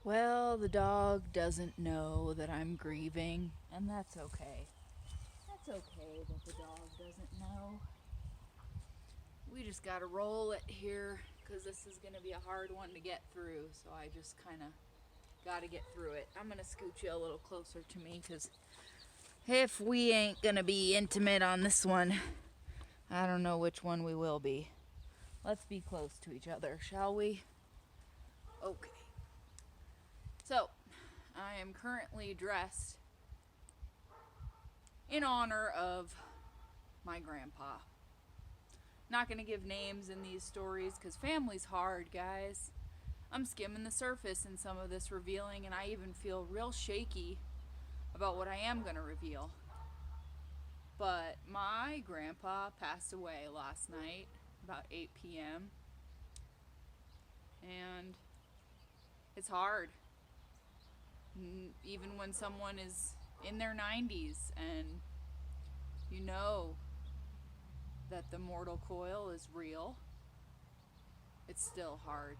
Well, the dog doesn't know that I'm grieving, and that's okay. That's okay that the dog doesn't know. We just gotta roll it here, because this is gonna be a hard one to get through, so I just kinda gotta get through it. I'm gonna scoot you a little closer to me, because if we ain't gonna be intimate on this one, I don't know which one we will be. Let's be close to each other, shall we? Okay. So, I am currently dressed in honor of my grandpa. Not gonna give names in these stories because family's hard, guys. I'm skimming the surface in some of this revealing, and I even feel real shaky about what I am gonna reveal. But my grandpa passed away last night, about 8 p.m., and it's hard. Even when someone is in their 90s and you know that the mortal coil is real, it's still hard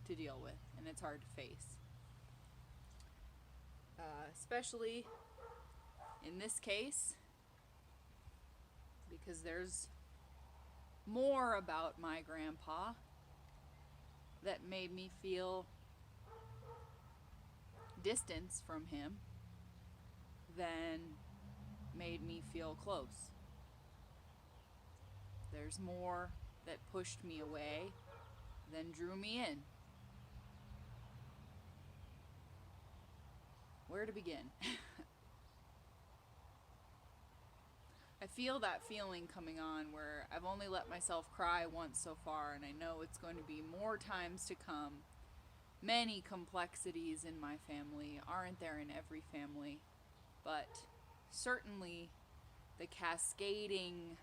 to deal with and it's hard to face. Especially in this case, because there's more about my grandpa that made me feel distance from him than made me feel close. There's more that pushed me away than drew me in. Where to begin? I feel that feeling coming on where I've only let myself cry once so far, and I know it's going to be more times to come. Many complexities in my family. Aren't there in every family? But certainly the cascading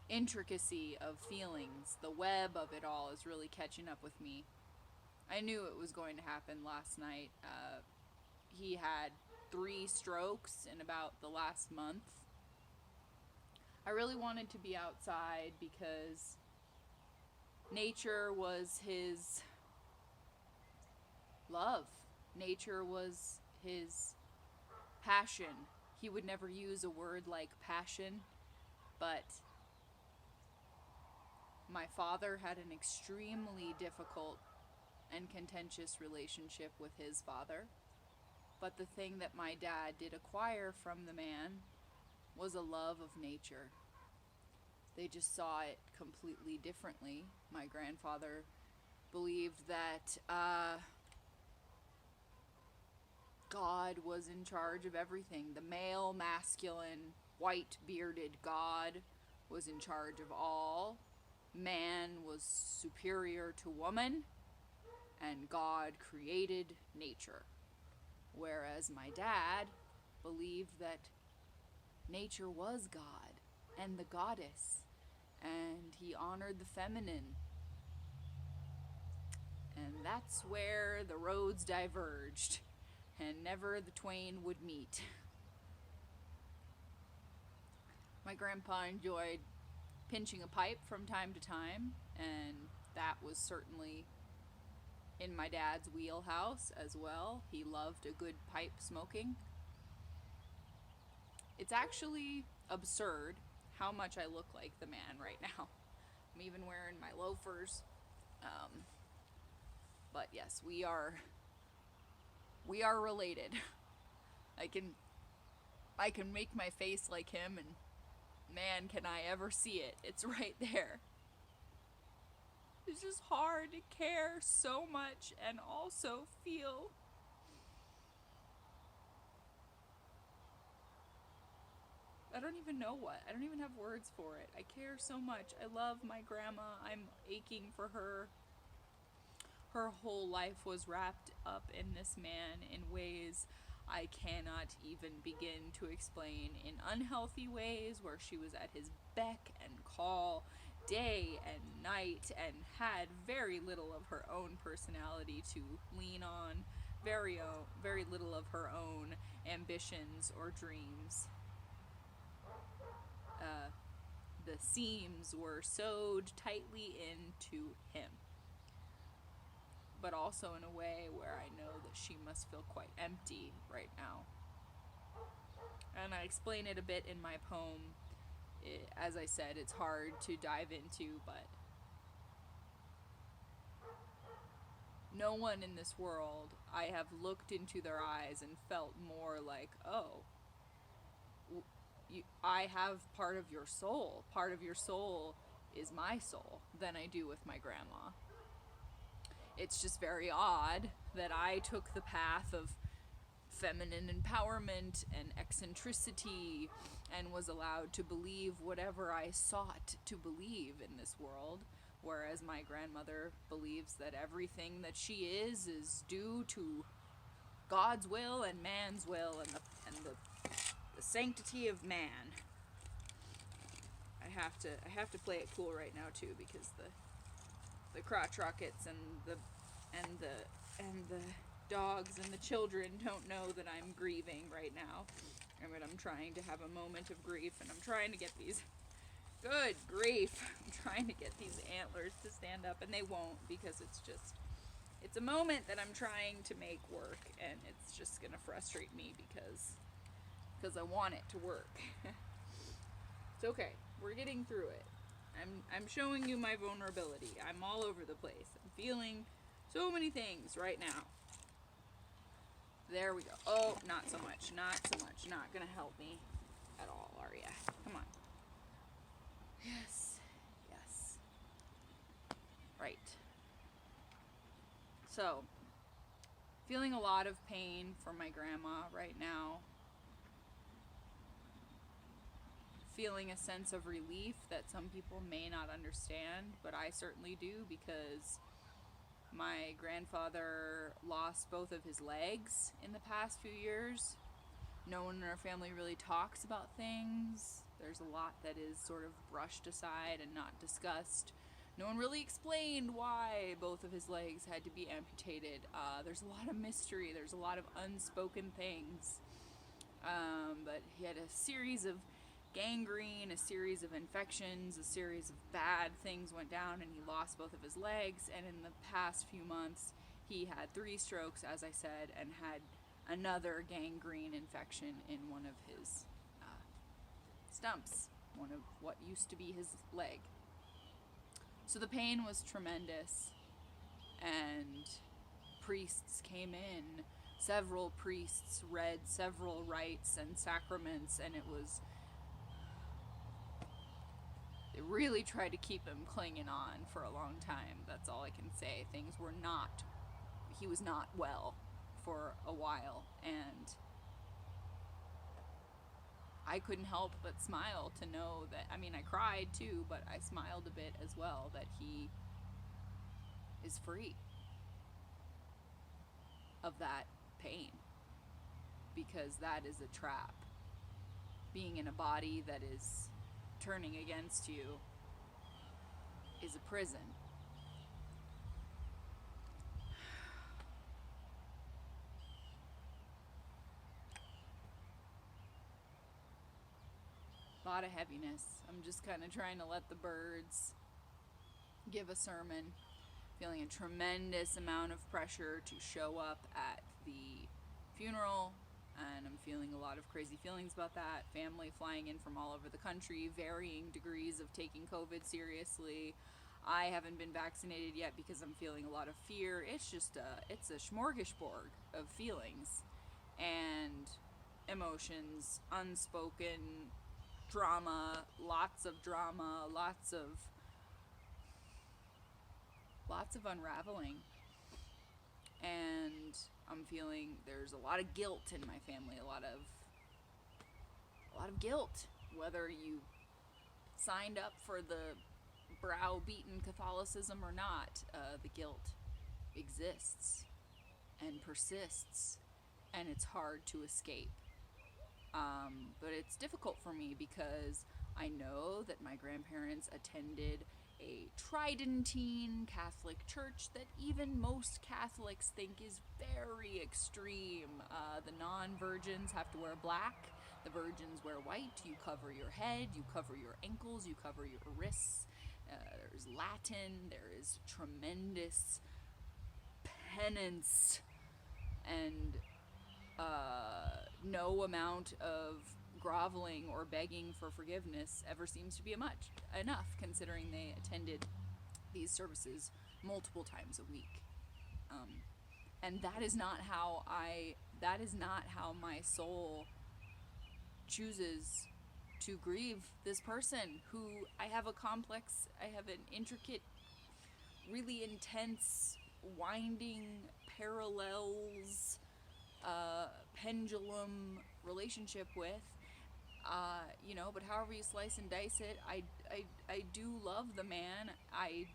intricacy of feelings, the web of it all is really catching up with me. I knew it was going to happen last night. He had 3 strokes in about the last month. I really wanted to be outside because nature was his love. Nature was his passion. He would never use a word like passion, but my father had an extremely difficult and contentious relationship with his father. But the thing that my dad did acquire from the man was a love of nature. They just saw it completely differently. My grandfather believed that God was in charge of everything. The male, masculine, white bearded God was in charge of all. Man was superior to woman, and God created nature. Whereas my dad believed that nature was God and the goddess, and he honored the feminine. And that's where the roads diverged, and never the twain would meet. My grandpa enjoyed pinching a pipe from time to time, and that was certainly in my dad's wheelhouse as well. He loved a good pipe smoking. It's actually absurd how much I look like the man right now. I'm even wearing my loafers. But yes, we are related. I can make my face like him, and man, can I ever see it. It's right there. It's just hard to care so much and also feel. I don't even know what. I don't even have words for it. I care so much. I love my grandma. I'm aching for her. Her whole life was wrapped up in this man in ways I cannot even begin to explain. In unhealthy ways where she was at his beck and call day and night and had very little of her own personality to lean on, very little of her own ambitions or dreams. The seams were sewed tightly into him. but also in a way where I know that she must feel quite empty right now. And I explain it a bit in my poem. As I said, it's hard to dive into, but no one in this world, I have looked into their eyes and felt more like, oh, I have part of your soul. Part of your soul is my soul than I do with my grandma. It's just very odd that I took the path of feminine empowerment and eccentricity and was allowed to believe whatever I sought to believe in this world, whereas my grandmother believes that everything that she is due to God's will and man's will and the sanctity of man. I have to play it cool right now too, because the crotch rockets and the dogs and the children don't know that I'm grieving right now. I mean, I'm trying to have a moment of grief, and I'm trying to get these, good grief, I'm trying to get these antlers to stand up, and they won't, because it's a moment that I'm trying to make work, and it's just gonna frustrate me because I want it to work. It's okay. We're getting through it. I'm showing you my vulnerability. I'm all over the place. I'm feeling so many things right now. There we go. Oh, not so much. Not so much. Not gonna help me at all, are ya? Come on. Yes. Yes. Right. So, feeling a lot of pain for my grandma right now. Feeling a sense of relief that some people may not understand, but I certainly do, because my grandfather lost both of his legs in the past few years. No one in our family really talks about things. There's a lot that is sort of brushed aside and not discussed. No one really explained why both of his legs had to be amputated. There's a lot of mystery. There's a lot of unspoken things. But he had a series of gangrene, a series of infections, a series of bad things went down, and he lost both of his legs. And in the past few months, he had 3 strokes, as I said, and had another gangrene infection in one of his stumps, one of what used to be his leg. So the pain was tremendous, and priests came in. Several priests read several rites and sacraments, and it really tried to keep him clinging on for a long time. That's all I can say. He was not well for a while, and I couldn't help but smile to know that, I mean, I cried too, but I smiled a bit as well, that he is free of that pain, because that is a trap. Being in a body that is turning against you is a prison. A lot of heaviness. I'm just kind of trying to let the birds give a sermon. Feeling a tremendous amount of pressure to show up at the funeral, and I'm feeling a lot of crazy feelings about that. Family flying in from all over the country, varying degrees of taking COVID seriously. I haven't been vaccinated yet because I'm feeling a lot of fear. It's a smorgasbord of feelings and emotions, unspoken drama, lots of unraveling. And I'm feeling there's a lot of guilt in my family, a lot of guilt, whether you signed up for the browbeaten Catholicism or not. The guilt exists and persists, and it's hard to escape. But it's difficult for me because I know that my grandparents attended a Tridentine Catholic church that even most Catholics think is very extreme. The non-virgins have to wear black. The virgins wear white. You cover your head, you cover your ankles, you cover your wrists. There's Latin. There is tremendous penance and no amount of groveling or begging for forgiveness ever seems to be enough, considering they attended these services multiple times a week. And that is not how my soul chooses to grieve this person who I have an intricate, really intense, winding parallels, pendulum relationship with. But however you slice and dice it, I do love the man. I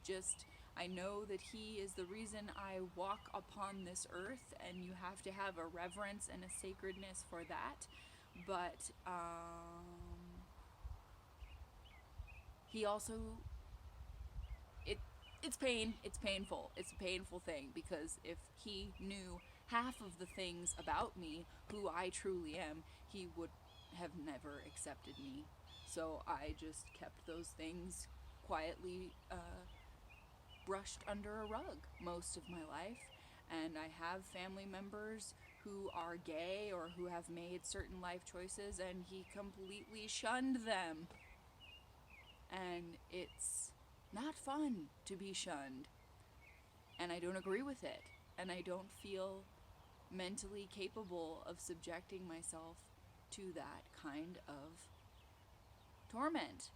know that he is the reason I walk upon this earth, and you have to have a reverence and a sacredness for that. But he also, it's painful. It's a painful thing, because if he knew half of the things about me, who I truly am, he would have never accepted me. So I just kept those things quietly brushed under a rug most of my life. And I have family members who are gay or who have made certain life choices, and he completely shunned them. And it's not fun to be shunned. And I don't agree with it. And I don't feel mentally capable of subjecting myself to that kind of torment.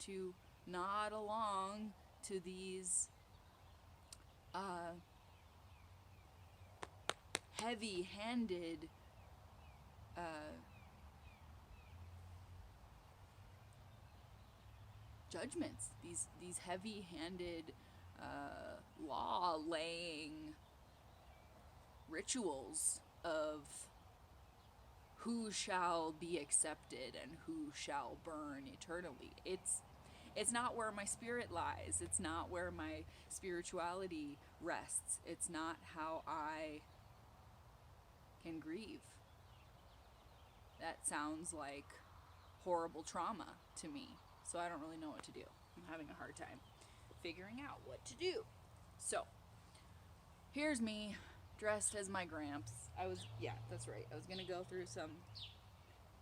To nod along to these heavy-handed judgments, these heavy-handed law-laying rituals of who shall be accepted and who shall burn eternally. It's not where my spirit lies. It's not where my spirituality rests. It's not how I can grieve. That sounds like horrible trauma to me. So I don't really know what to do. I'm having a hard time figuring out what to do. So, here's me, dressed as my Gramps. That's right. I was going to go through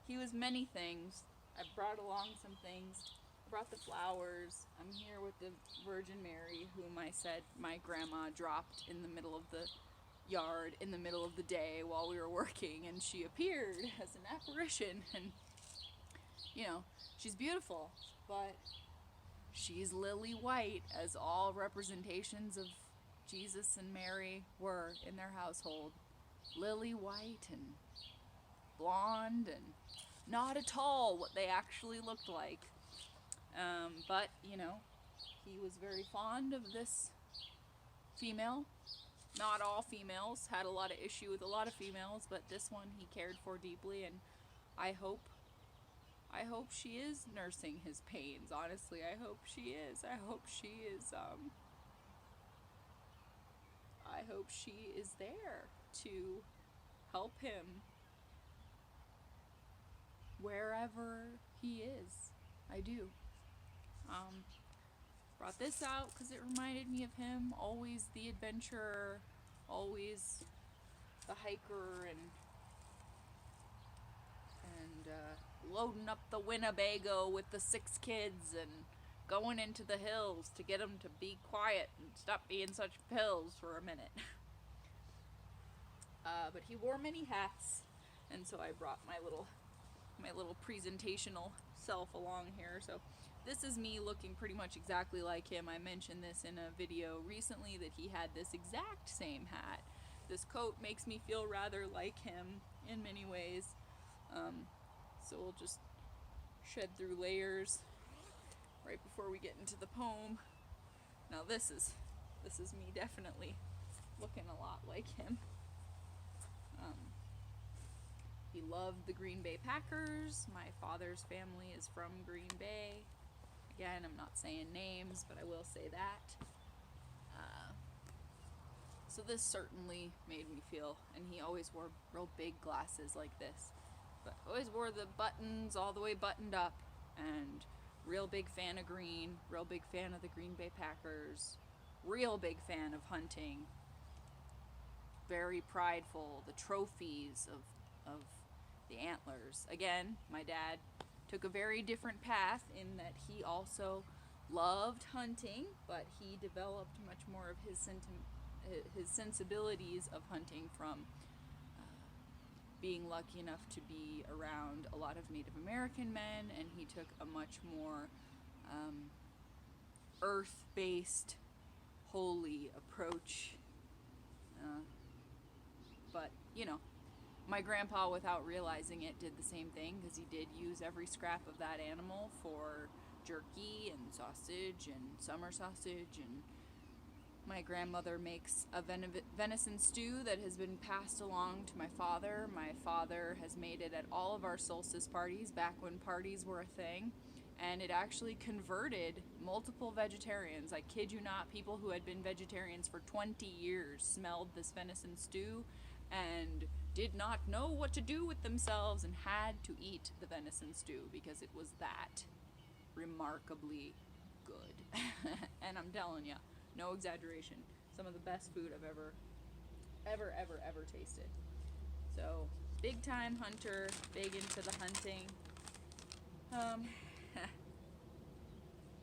he was many things. I brought along some things. I brought the flowers. I'm here with the Virgin Mary, whom I said my grandma dropped in the middle of the yard in the middle of the day while we were working, and she appeared as an apparition. And, she's beautiful, but she's lily white, as all representations of Jesus and Mary were in their household. Lily white and blonde, and not at all what they actually looked like. But, he was very fond of this female. Not all females, had a lot of issue with a lot of females, but this one he cared for deeply, and I hope she is nursing his pains. Honestly, I hope she is. I hope she is there to help him wherever he is. I do. Brought this out because it reminded me of him. Always the adventurer, always the hiker, and loading up the Winnebago with the 6 kids and going into the hills to get them to be quiet and stop being such pills for a minute. But he wore many hats, and so I brought my little presentational self along here. So this is me looking pretty much exactly like him. I mentioned this in a video recently that he had this exact same hat. This coat makes me feel rather like him in many ways. So we'll just shed through layers right before we get into the poem. Now this is me definitely looking a lot like him. He loved the Green Bay Packers. My father's family is from Green Bay. Again, I'm not saying names, but I will say that. So this certainly made me feel, and he always wore real big glasses like this, but always wore the buttons all the way buttoned up, and real big fan of green, real big fan of the Green Bay Packers, real big fan of hunting, very prideful, the trophies of the antlers. Again, my dad took a very different path in that he also loved hunting, but he developed much more of his sensibilities of hunting from being lucky enough to be around a lot of Native American men, and he took a much more earth-based, holy approach. But, you know, my grandpa, without realizing it, did the same thing, because he did use every scrap of that animal for jerky and sausage and summer sausage. And my grandmother makes a venison stew that has been passed along to my father. My father has made it at all of our solstice parties back when parties were a thing, and it actually converted multiple vegetarians. I kid you not, people who had been vegetarians for 20 years smelled this venison stew and did not know what to do with themselves and had to eat the venison stew because it was that remarkably good. And I'm telling you, no exaggeration, some of the best food I've ever tasted. So, big time hunter, big into the hunting.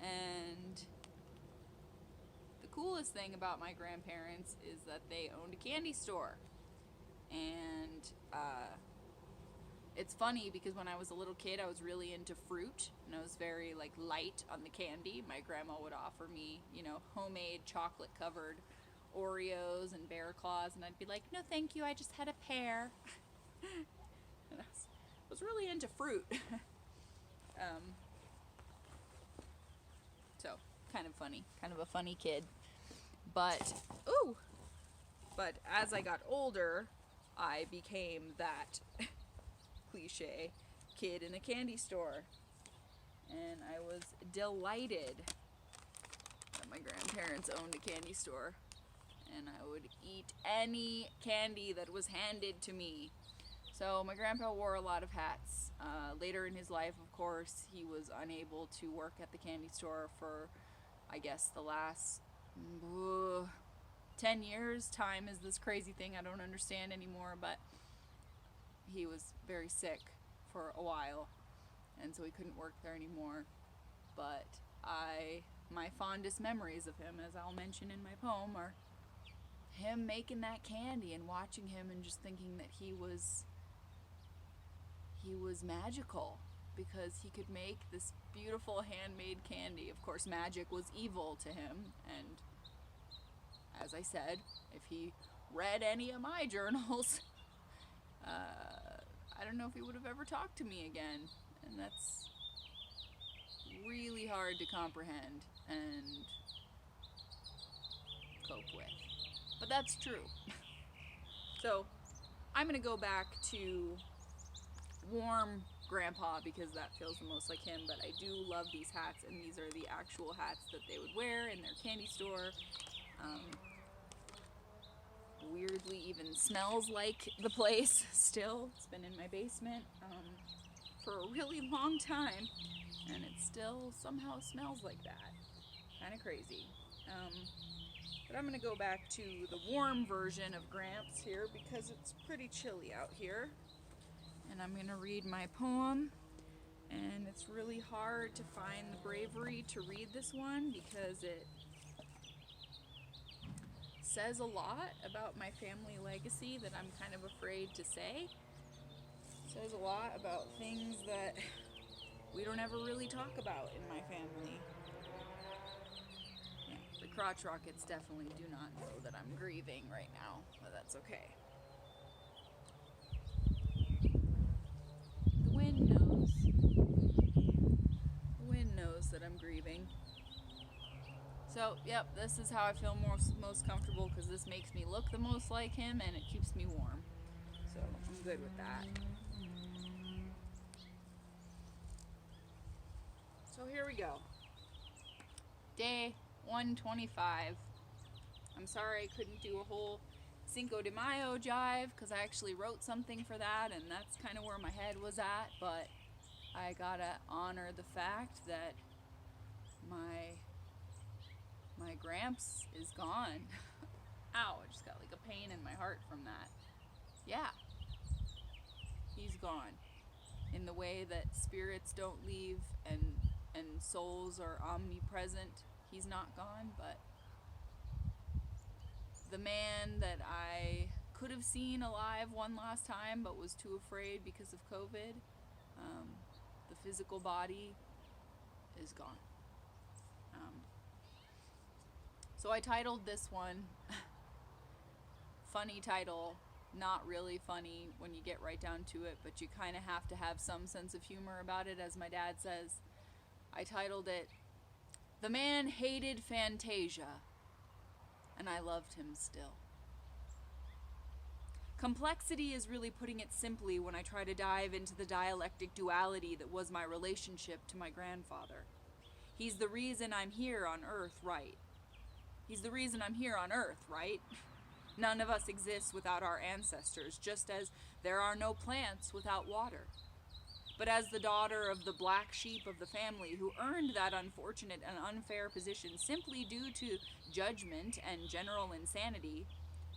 And the coolest thing about my grandparents is that they owned a candy store. And it's funny because when I was a little kid, I was really into fruit, and I was very like light on the candy. My grandma would offer me, you know, homemade chocolate covered Oreos and Bear Claws, and I'd be like, no thank you, I just had a pear. And I was really into fruit. So kind of funny, kind of a funny kid. But as I got older, I became that cliche kid in a candy store, and I was delighted that my grandparents owned a candy store, and I would eat any candy that was handed to me. So my grandpa wore a lot of hats. Later in his life, of course, he was unable to work at the candy store for, I guess, the last 10 years. Time is this crazy thing I don't understand anymore, but he was very sick for a while, and so he couldn't work there anymore. But my fondest memories of him, as I'll mention in my poem, are him making that candy and watching him and just thinking that he was magical because he could make this beautiful handmade candy. Of course, magic was evil to him, and as I said, if he read any of my journals, I don't know if he would have ever talked to me again, and that's really hard to comprehend and cope with. But that's true. So I'm going to go back to warm grandpa because that feels the most like him, but I do love these hats, and these are the actual hats that they would wear in their candy store. Weirdly even smells like the place still. It's been in my basement for a really long time, and it still somehow smells like that. Kind of crazy. But I'm going to go back to the warm version of Gramps here because it's pretty chilly out here. And I'm going to read my poem, and it's really hard to find the bravery to read this one because it says a lot about my family legacy that I'm kind of afraid to say. It says a lot about things that we don't ever really talk about in my family. Yeah, the crotch rockets definitely do not know that I'm grieving right now, but that's okay. The wind knows. The wind knows that I'm grieving. So, yep, this is how I feel most comfortable because this makes me look the most like him and it keeps me warm. So, I'm good with that. So, here we go. Day 125. I'm sorry I couldn't do a whole Cinco de Mayo jive because I actually wrote something for that, and that's kind of where my head was at, but I gotta honor the fact that my Gramps is gone. Ow, I just got like a pain in my heart from that. Yeah, he's gone. In the way that spirits don't leave and souls are omnipresent, he's not gone, but the man that I could have seen alive one last time but was too afraid because of COVID, the physical body is gone. So I titled this one, funny title, not really funny when you get right down to it, but you kind of have to have some sense of humor about it, as my dad says. I titled it, The Man Hated Fantasia, and I loved him still. Complexity is really putting it simply when I try to dive into the dialectic duality that was my relationship to my grandfather. He's the reason I'm here on Earth, right? He's the reason I'm here on Earth, right? None of us exists without our ancestors, just as there are no plants without water. But as the daughter of the black sheep of the family who earned that unfortunate and unfair position simply due to judgment and general insanity,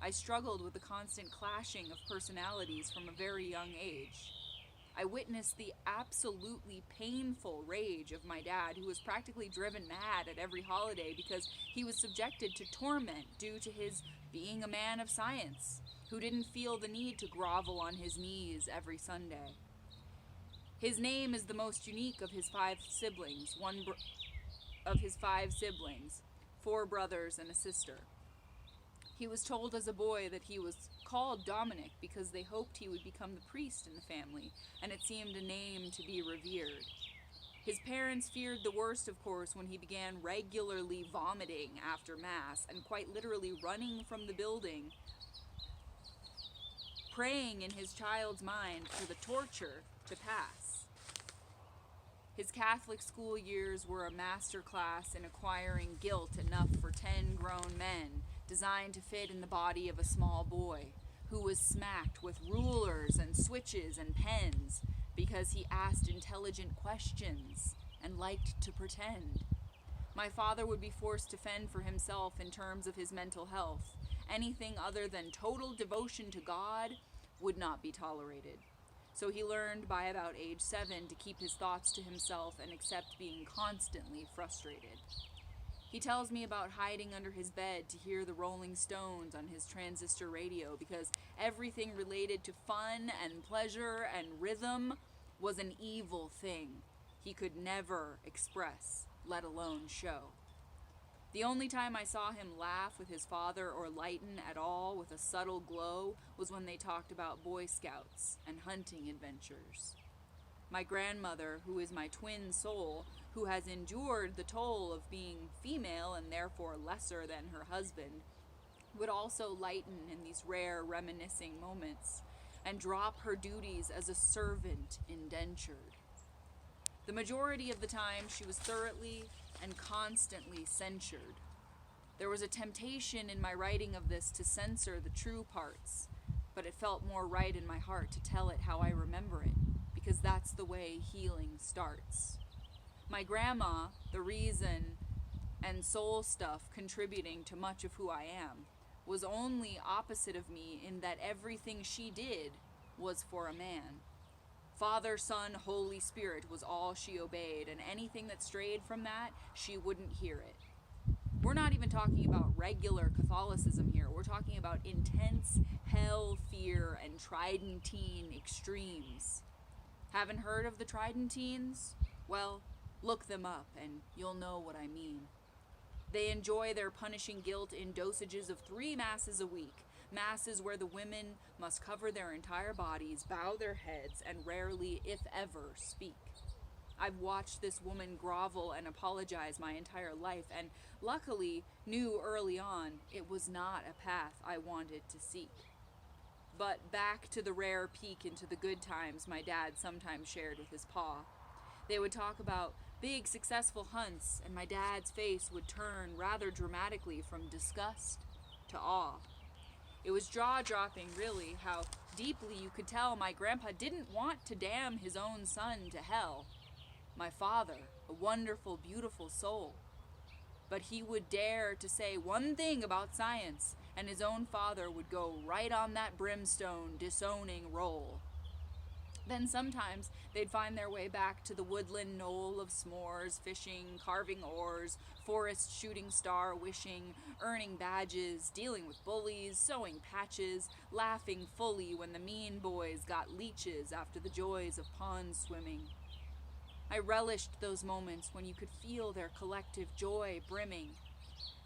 I struggled with the constant clashing of personalities from a very young age. I witnessed the absolutely painful rage of my dad, who was practically driven mad at every holiday because he was subjected to torment due to his being a man of science, who didn't feel the need to grovel on his knees every Sunday. His name is the most unique of his five siblings, four brothers and a sister. He was told as a boy that he was called Dominic because they hoped he would become the priest in the family, and it seemed a name to be revered. His parents feared the worst, of course, when he began regularly vomiting after Mass and quite literally running from the building, praying in his child's mind for the torture to pass. His Catholic school years were a master class in acquiring guilt enough for 10 grown men, designed to fit in the body of a small boy, who was smacked with rulers and switches and pens because he asked intelligent questions and liked to pretend. My father would be forced to fend for himself in terms of his mental health. Anything other than total devotion to God would not be tolerated. So he learned by about age 7 to keep his thoughts to himself and accept being constantly frustrated. He tells me about hiding under his bed to hear the Rolling Stones on his transistor radio because everything related to fun and pleasure and rhythm was an evil thing he could never express, let alone show. The only time I saw him laugh with his father or lighten at all with a subtle glow was when they talked about Boy Scouts and hunting adventures. My grandmother, who is my twin soul, who has endured the toll of being female and therefore lesser than her husband, would also lighten in these rare reminiscing moments and drop her duties as a servant indentured. The majority of the time she was thoroughly and constantly censured. There was a temptation in my writing of this to censor the true parts, but it felt more right in my heart to tell it how I remember it, because that's the way healing starts. My grandma, the reason and soul stuff contributing to much of who I am, was only opposite of me in that everything she did was for a man. Father, Son, Holy Spirit was all she obeyed, and anything that strayed from that, she wouldn't hear it. We're not even talking about regular Catholicism here. We're talking about intense hell fear and Tridentine extremes. Haven't heard of the Tridentines? Well, look them up and you'll know what I mean. They enjoy their punishing guilt in dosages of 3 masses a week. Masses where the women must cover their entire bodies, bow their heads, and rarely, if ever, speak. I've watched this woman grovel and apologize my entire life, and luckily knew early on it was not a path I wanted to seek. But back to the rare peek into the good times my dad sometimes shared with his pa. They would talk about big, successful hunts, and my dad's face would turn rather dramatically from disgust to awe. It was jaw-dropping, really, how deeply you could tell my grandpa didn't want to damn his own son to hell. My father, a wonderful, beautiful soul. But he would dare to say one thing about science, and his own father would go right on that brimstone, disowning roll. Then sometimes they'd find their way back to the woodland knoll of s'mores, fishing, carving oars, forest shooting star wishing, earning badges, dealing with bullies, sewing patches, laughing fully when the mean boys got leeches after the joys of pond swimming. I relished those moments when you could feel their collective joy brimming,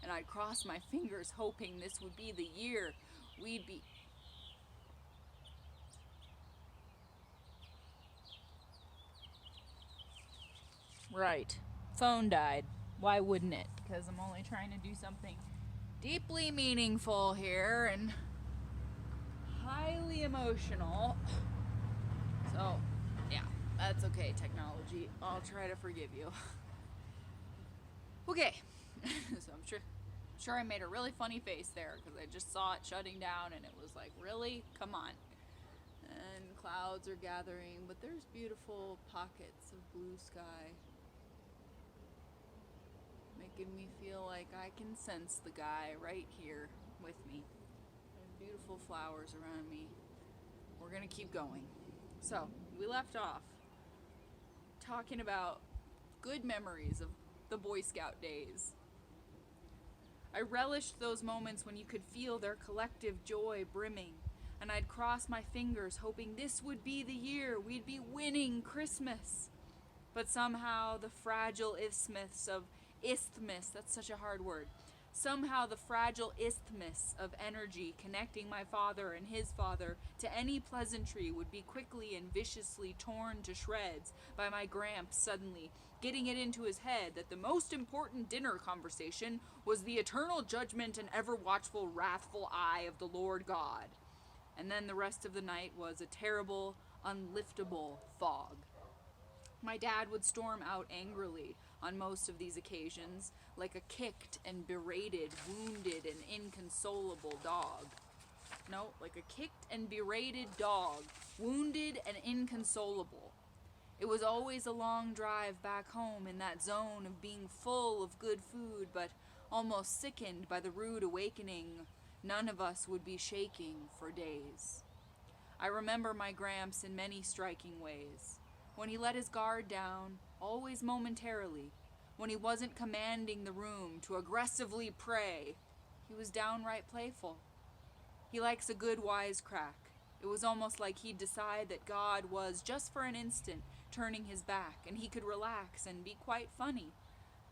and I'd cross my fingers hoping this would be the year we'd be... Right. Phone died. Why wouldn't it? Because I'm only trying to do something deeply meaningful here and highly emotional. So, yeah, that's okay, technology. I'll try to forgive you. Okay. So I'm sure I made a really funny face there because I just saw it shutting down and it was like, really? Come on. And clouds are gathering, but there's beautiful pockets of blue sky, making me feel like I can sense the guy right here with me. There's beautiful flowers around me. We're gonna keep going. So, we left off talking about good memories of the Boy Scout days. I relished those moments when you could feel their collective joy brimming, and I'd cross my fingers hoping this would be the year we'd be winning Christmas. But somehow the fragile isthmus, that's such a hard word. Somehow the fragile isthmus of energy connecting my father and his father to any pleasantry would be quickly and viciously torn to shreds by my Gramps suddenly getting it into his head that the most important dinner conversation was the eternal judgment and ever-watchful, wrathful eye of the Lord God. And then the rest of the night was a terrible, unliftable fog. My dad would storm out angrily on most of these occasions, like a kicked and berated, wounded and inconsolable dog. No, like a kicked and berated dog, wounded and inconsolable. It was always a long drive back home in that zone of being full of good food, but almost sickened by the rude awakening none of us would be shaking for days. I remember my Gramps in many striking ways. When he let his guard down, always momentarily, when he wasn't commanding the room to aggressively pray, he was downright playful. He likes a good wisecrack. It was almost like he'd decide that God was, just for an instant, turning his back, and he could relax and be quite funny.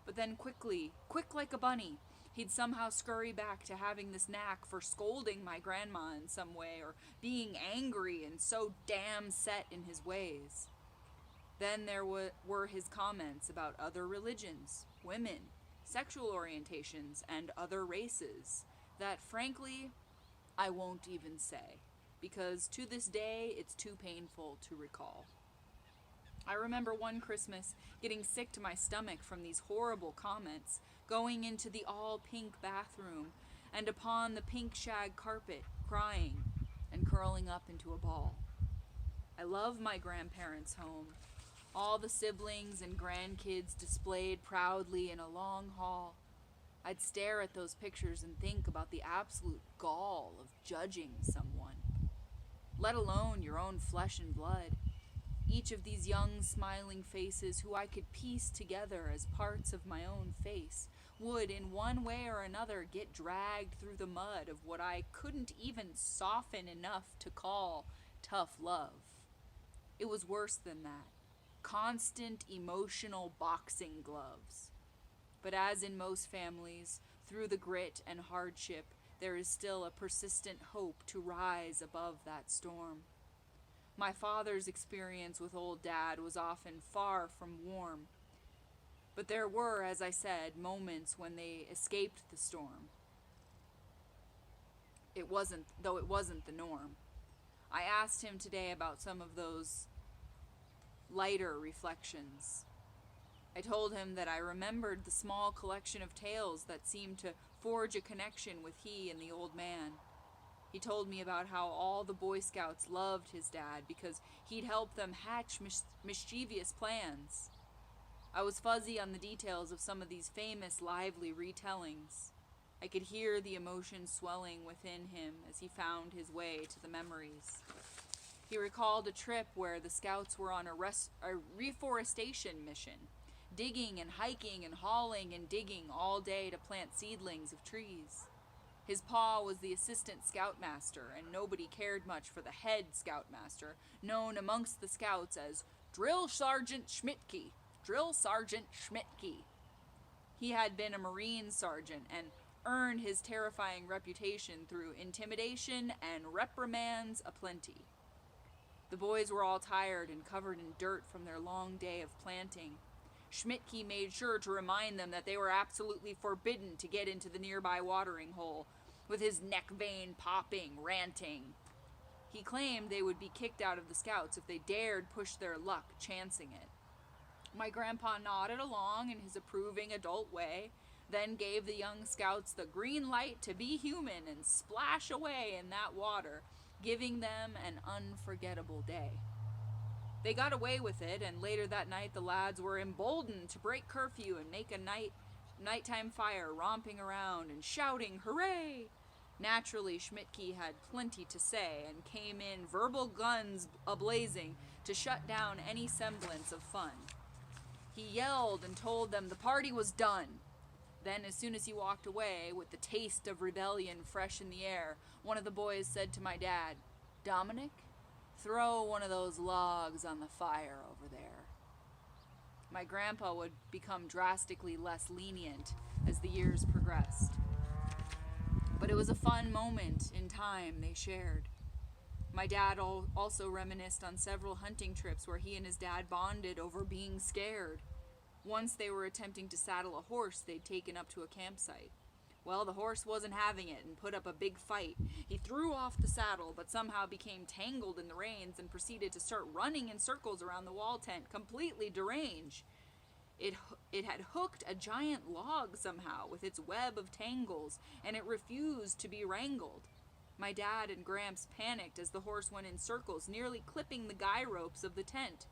But then quickly, quick like a bunny, he'd somehow scurry back to having this knack for scolding my grandma in some way, or being angry and so damn set in his ways. Then there were his comments about other religions, women, sexual orientations, and other races that, frankly, I won't even say, because to this day it's too painful to recall. I remember one Christmas getting sick to my stomach from these horrible comments, going into the all-pink bathroom and upon the pink shag carpet, crying and curling up into a ball. I love my grandparents' home. All the siblings and grandkids displayed proudly in a long hall. I'd stare at those pictures and think about the absolute gall of judging someone, let alone your own flesh and blood. Each of these young, smiling faces who I could piece together as parts of my own face would, in one way or another, get dragged through the mud of what I couldn't even soften enough to call tough love. It was worse than that. Constant emotional boxing gloves. But as in most families, through the grit and hardship, there is still a persistent hope to rise above that storm. My father's experience with old Dad was often far from warm, but there were, as I said, moments when they escaped the storm. Though it wasn't the norm. I asked him today about some of those lighter reflections. I told him that I remembered the small collection of tales that seemed to forge a connection with he and the old man. He told me about how all the Boy Scouts loved his dad because he'd helped them hatch mischievous plans. I was fuzzy on the details of some of these famous, lively retellings. I could hear the emotion swelling within him as he found his way to the memories. He recalled a trip where the scouts were on a reforestation mission, digging and hiking and hauling and digging all day to plant seedlings of trees. His pa was the assistant scoutmaster, and nobody cared much for the head scoutmaster, known amongst the scouts as Drill Sergeant Schmidtke. Drill Sergeant Schmidtke. He had been a Marine sergeant and earned his terrifying reputation through intimidation and reprimands aplenty. The boys were all tired and covered in dirt from their long day of planting. Schmidtke made sure to remind them that they were absolutely forbidden to get into the nearby watering hole, with his neck vein popping, ranting. He claimed they would be kicked out of the scouts if they dared push their luck, chancing it. My grandpa nodded along in his approving adult way, then gave the young scouts the green light to be human and splash away in that water, giving them an unforgettable day. They got away with it, and later that night the lads were emboldened to break curfew and make a nighttime fire, romping around and shouting, "Hooray!" Naturally, Schmidtke had plenty to say and came in verbal guns ablazing to shut down any semblance of fun. He yelled and told them the party was done. Then, as soon as he walked away, with the taste of rebellion fresh in the air, one of the boys said to my dad, "Dominic, throw one of those logs on the fire over there." My grandpa would become drastically less lenient as the years progressed. But it was a fun moment in time they shared. My dad also reminisced on several hunting trips where he and his dad bonded over being scared. Once they were attempting to saddle a horse they'd taken up to a campsite. Well, the horse wasn't having it and put up a big fight. He threw off the saddle, but somehow became tangled in the reins and proceeded to start running in circles around the wall tent, completely deranged. It had hooked a giant log somehow with its web of tangles, and it refused to be wrangled. My dad and Gramps panicked as the horse went in circles, nearly clipping the guy ropes of the tent.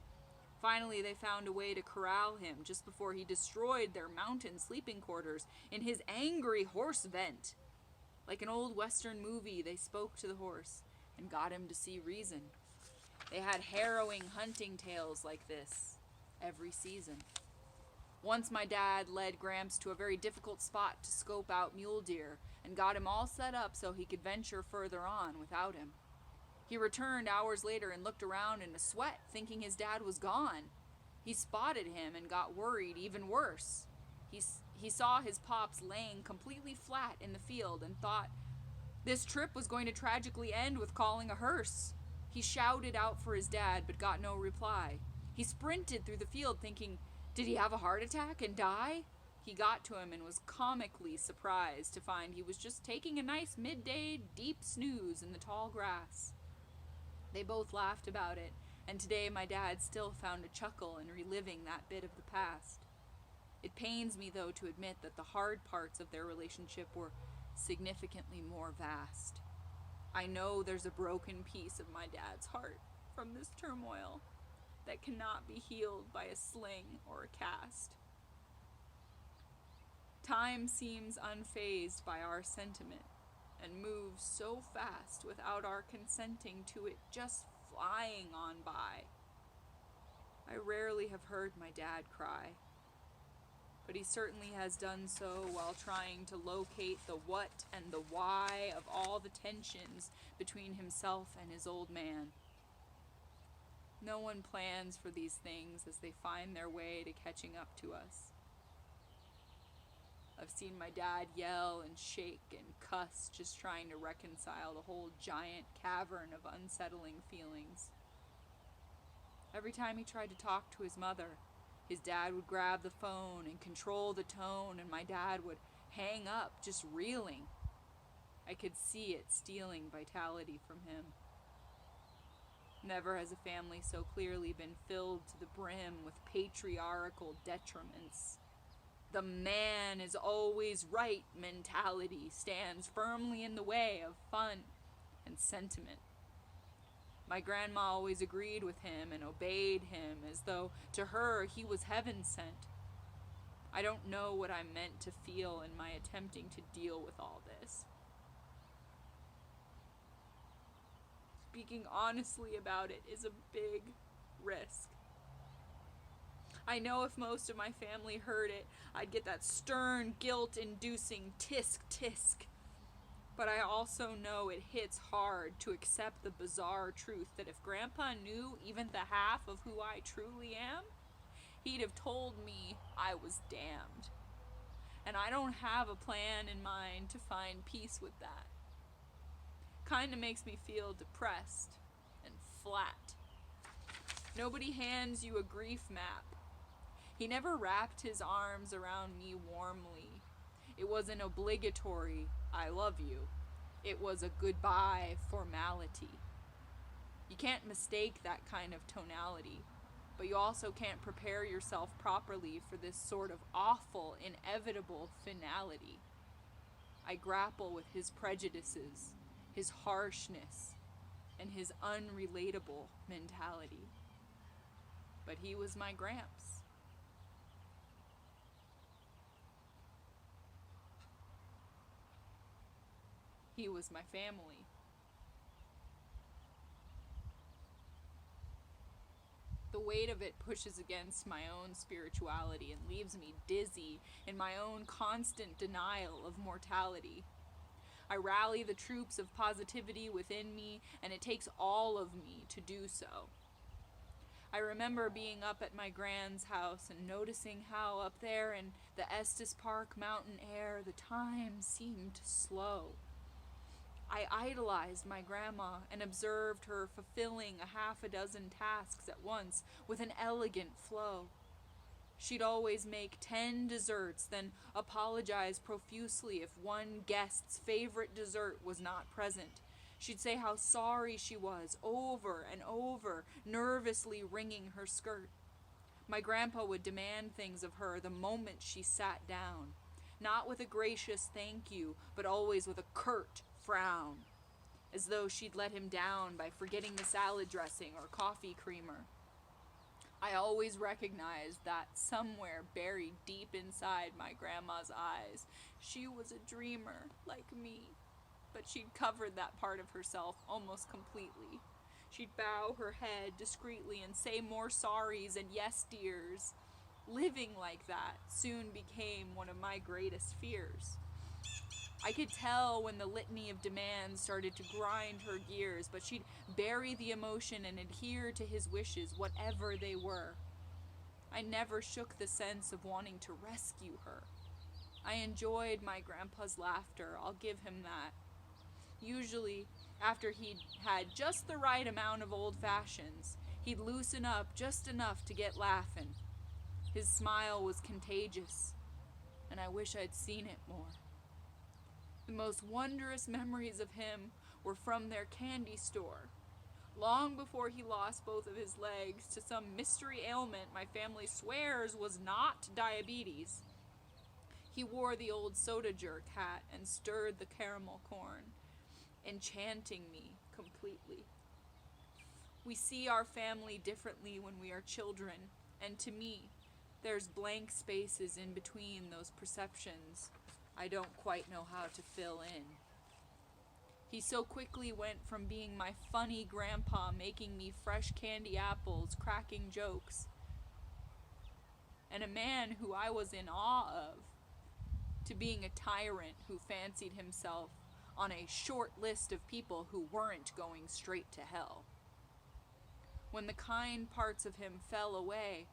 Finally, they found a way to corral him just before he destroyed their mountain sleeping quarters in his angry horse vent. Like an old Western movie, they spoke to the horse and got him to see reason. They had harrowing hunting tales like this every season. Once my dad led Gramps to a very difficult spot to scope out mule deer and got him all set up so he could venture further on without him. He returned hours later and looked around in a sweat, thinking his dad was gone. He spotted him and got worried even worse. He saw his pops laying completely flat in the field and thought this trip was going to tragically end with calling a hearse. He shouted out for his dad but got no reply. He sprinted through the field thinking, did he have a heart attack and die? He got to him and was comically surprised to find he was just taking a nice midday deep snooze in the tall grass. They both laughed about it, and today my dad still found a chuckle in reliving that bit of the past. It pains me, though, to admit that the hard parts of their relationship were significantly more vast. I know there's a broken piece of my dad's heart from this turmoil that cannot be healed by a sling or a cast. Time seems unfazed by our sentiment and moves so fast without our consenting to it just flying on by. I rarely have heard my dad cry, but he certainly has done so while trying to locate the what and the why of all the tensions between himself and his old man. No one plans for these things as they find their way to catching up to us. I've seen my dad yell and shake and cuss just trying to reconcile the whole giant cavern of unsettling feelings. Every time he tried to talk to his mother, his dad would grab the phone and control the tone, and my dad would hang up, just reeling. I could see it stealing vitality from him. Never has a family so clearly been filled to the brim with patriarchal detriments. The man is always right mentality stands firmly in the way of fun and sentiment. My grandma always agreed with him and obeyed him as though to her he was heaven sent. I don't know what I'm meant to feel in my attempting to deal with all this. Speaking honestly about it is a big risk. I know if most of my family heard it, I'd get that stern, guilt-inducing tisk tisk. But I also know it hits hard to accept the bizarre truth that if Grandpa knew even the half of who I truly am, he'd have told me I was damned. And I don't have a plan in mind to find peace with that. Kinda makes me feel depressed and flat. Nobody hands you a grief map. He never wrapped his arms around me warmly. It was an obligatory, I love you. It was a goodbye formality. You can't mistake that kind of tonality, but you also can't prepare yourself properly for this sort of awful, inevitable finality. I grapple with his prejudices, his harshness, and his unrelatable mentality. But he was my Gramps. He was my family. The weight of it pushes against my own spirituality and leaves me dizzy in my own constant denial of mortality. I rally the troops of positivity within me, and it takes all of me to do so. I remember being up at my grand's house and noticing how up there in the Estes Park mountain air the time seemed slow. I idolized my grandma and observed her fulfilling a half a dozen tasks at once with an elegant flow. She'd always make 10 desserts, then apologize profusely if one guest's favorite dessert was not present. She'd say how sorry she was over and over, nervously wringing her skirt. My grandpa would demand things of her the moment she sat down, not with a gracious thank you, but always with a curt frown, as though she'd let him down by forgetting the salad dressing or coffee creamer. I always recognized that somewhere buried deep inside my grandma's eyes, she was a dreamer like me, but she'd covered that part of herself almost completely. She'd bow her head discreetly and say more sorries and yes dears. Living like that soon became one of my greatest fears. I could tell when the litany of demands started to grind her gears, but she'd bury the emotion and adhere to his wishes, whatever they were. I never shook the sense of wanting to rescue her. I enjoyed my grandpa's laughter, I'll give him that. Usually, after he'd had just the right amount of old fashions, he'd loosen up just enough to get laughing. His smile was contagious, and I wish I'd seen it more. The most wondrous memories of him were from their candy store. Long before he lost both of his legs to some mystery ailment my family swears was not diabetes, he wore the old soda jerk hat and stirred the caramel corn, enchanting me completely. We see our family differently when we are children, and to me, there's blank spaces in between those perceptions I don't quite know how to fill in. He so quickly went from being my funny grandpa making me fresh candy apples, cracking jokes, and a man who I was in awe of, to being a tyrant who fancied himself on a short list of people who weren't going straight to hell. When the kind parts of him fell away,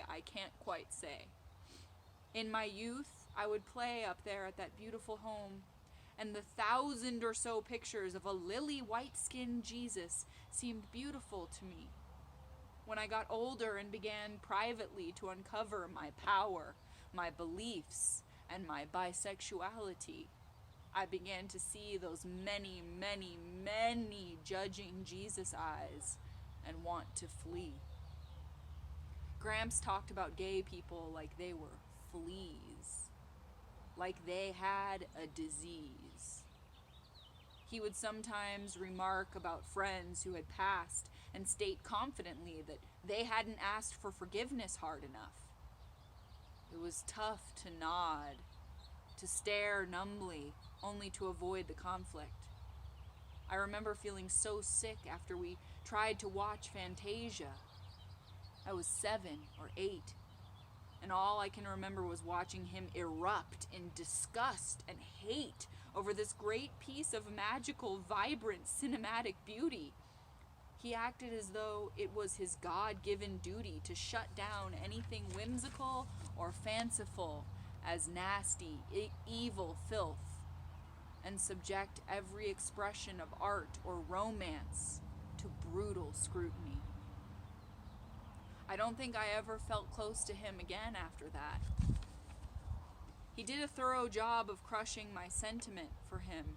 I can't quite say. In my youth, I would play up there at that beautiful home, and the 1,000 or so pictures of a lily white-skinned Jesus seemed beautiful to me. When I got older and began privately to uncover my power, my beliefs, and my bisexuality, I began to see those many, many, many judging Jesus eyes and want to flee. Gramps talked about gay people like they were fleas, like they had a disease. He would sometimes remark about friends who had passed and state confidently that they hadn't asked for forgiveness hard enough. It was tough to nod, to stare numbly, only to avoid the conflict. I remember feeling so sick after we tried to watch Fantasia. I was 7 or 8, and all I can remember was watching him erupt in disgust and hate over this great piece of magical, vibrant, cinematic beauty. He acted as though it was his God-given duty to shut down anything whimsical or fanciful as nasty, evil filth, and subject every expression of art or romance to brutal scrutiny. I don't think I ever felt close to him again after that. He did a thorough job of crushing my sentiment for him,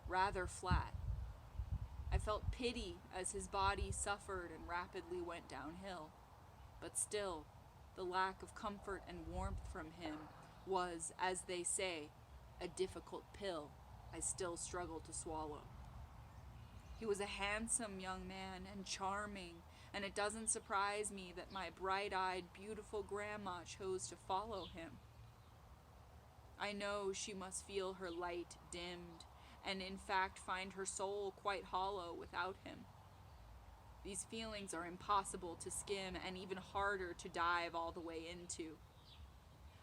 rather flat. I felt pity as his body suffered and rapidly went downhill, but still, the lack of comfort and warmth from him was, as they say, a difficult pill I still struggled to swallow. He was a handsome young man and charming, and it doesn't surprise me that my bright-eyed, beautiful grandma chose to follow him. I know she must feel her light dimmed, and in fact find her soul quite hollow without him. These feelings are impossible to skim and even harder to dive all the way into.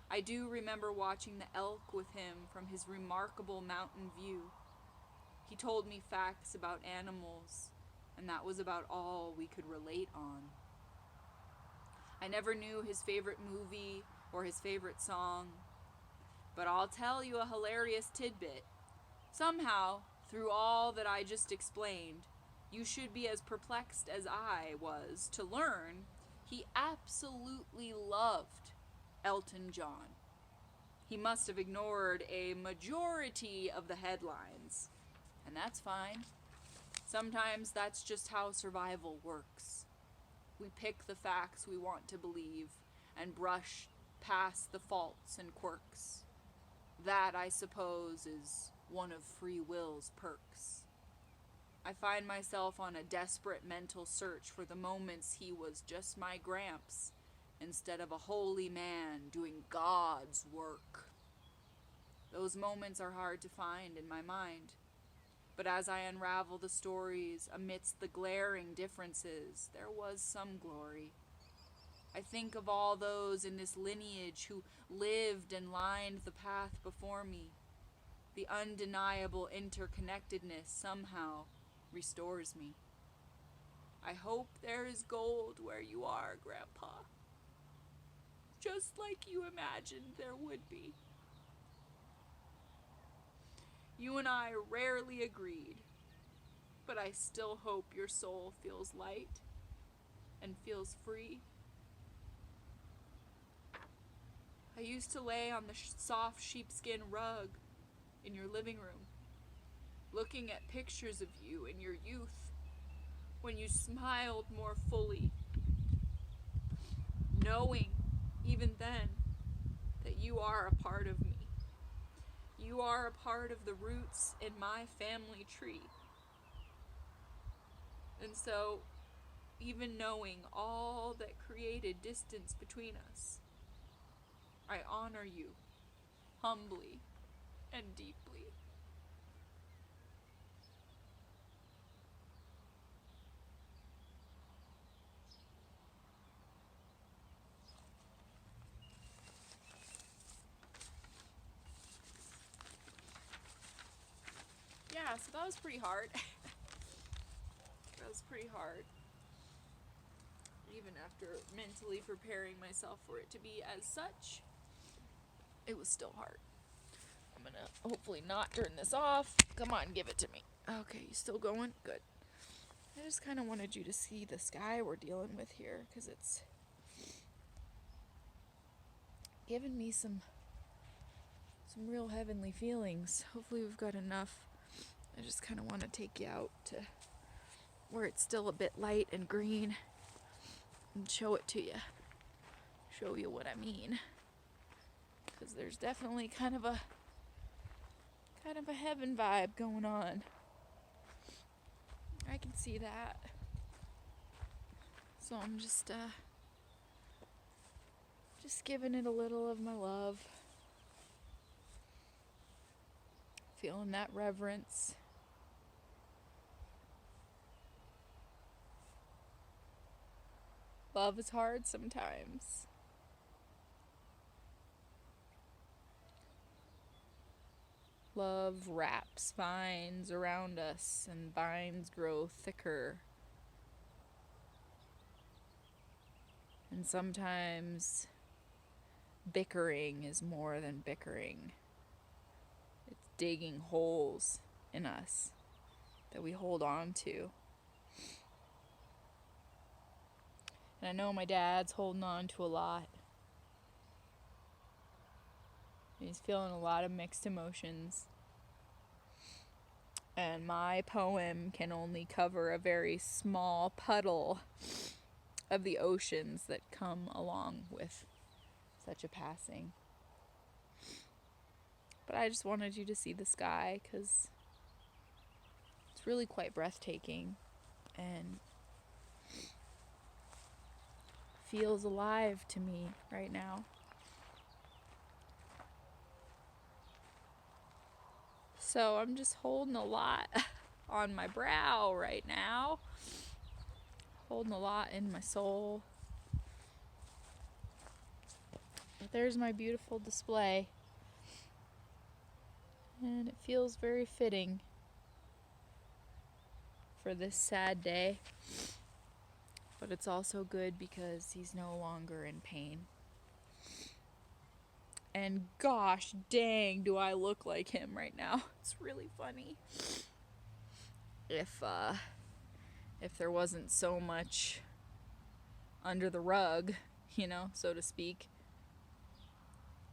I do remember watching the elk with him from his remarkable mountain view. He told me facts about animals, and that was about all we could relate on. I never knew his favorite movie or his favorite song, but I'll tell you a hilarious tidbit. Somehow, through all that I just explained, you should be as perplexed as I was to learn he absolutely loved Elton John. He must have ignored a majority of the headlines, and that's fine. Sometimes that's just how survival works. We pick the facts we want to believe and brush past the faults and quirks. That, I suppose, is one of free will's perks. I find myself on a desperate mental search for the moments he was just my Gramps, instead of a holy man doing God's work. Those moments are hard to find in my mind, but as I unravel the stories amidst the glaring differences, there was some glory. I think of all those in this lineage who lived and lined the path before me. The undeniable interconnectedness somehow restores me. I hope there is gold where you are, Grandpa. Just like you imagined there would be. You and I rarely agreed, but I still hope your soul feels light and feels free. I used to lay on the soft sheepskin rug in your living room, looking at pictures of you in your youth, when you smiled more fully, knowing, even then, that you are a part of me. You are a part of the roots in my family tree. And so, even knowing all that created distance between us, I honor you humbly and deeply. Yeah, so that was pretty hard. That was pretty hard. Even after mentally preparing myself for it to be as such, it was still hard. I'm gonna hopefully not turn this off. Come on, give it to me. Okay, you still going? Good. I just kind of wanted you to see the sky we're dealing with here, because it's giving me some real heavenly feelings. Hopefully we've got enough. I just kind of want to take you out to where it's still a bit light and green and show it to you. Show you what I mean. Because there's definitely kind of a heaven vibe going on. I can see that. So I'm just giving it a little of my love. Feeling that reverence. Love is hard sometimes. Love wraps vines around us, and vines grow thicker. And sometimes bickering is more than bickering. It's digging holes in us that we hold on to. And I know my dad's holding on to a lot. He's feeling a lot of mixed emotions. And my poem can only cover a very small puddle of the oceans that come along with such a passing. But I just wanted you to see the sky because it's really quite breathtaking and feels alive to me right now. So I'm just holding a lot on my brow right now. Holding a lot in my soul. But there's my beautiful display. And it feels very fitting for this sad day. But it's also good because he's no longer in pain. And gosh dang, do I look like him right now. It's really funny. If there wasn't so much under the rug, so to speak.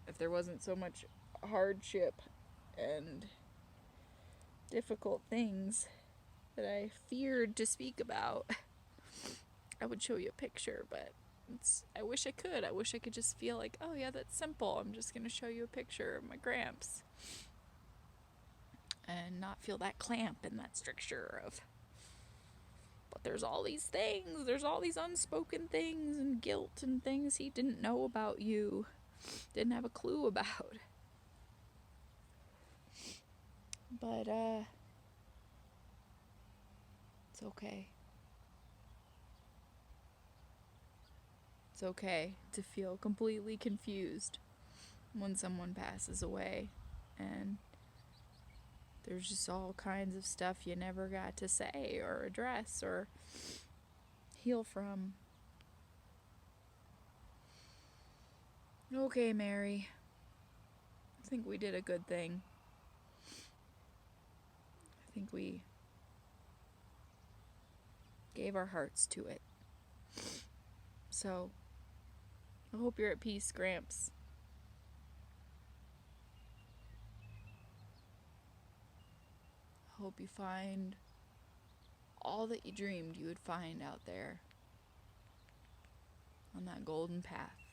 If there wasn't so much hardship and difficult things that I feared to speak about, I would show you a picture, but I wish I could. I wish I could just feel like, oh yeah, that's simple. I'm just going to show you a picture of my Gramps. And not feel that clamp and that stricture of, but there's all these things. There's all these unspoken things and guilt and things he didn't know about you. Didn't have a clue about. But, it's okay. It's okay to feel completely confused when someone passes away. And there's just all kinds of stuff you never got to say or address or heal from. Okay, Mary. I think we did a good thing. I think we gave our hearts to it. So, I hope you're at peace, Gramps. I hope you find all that you dreamed you would find out there on that golden path.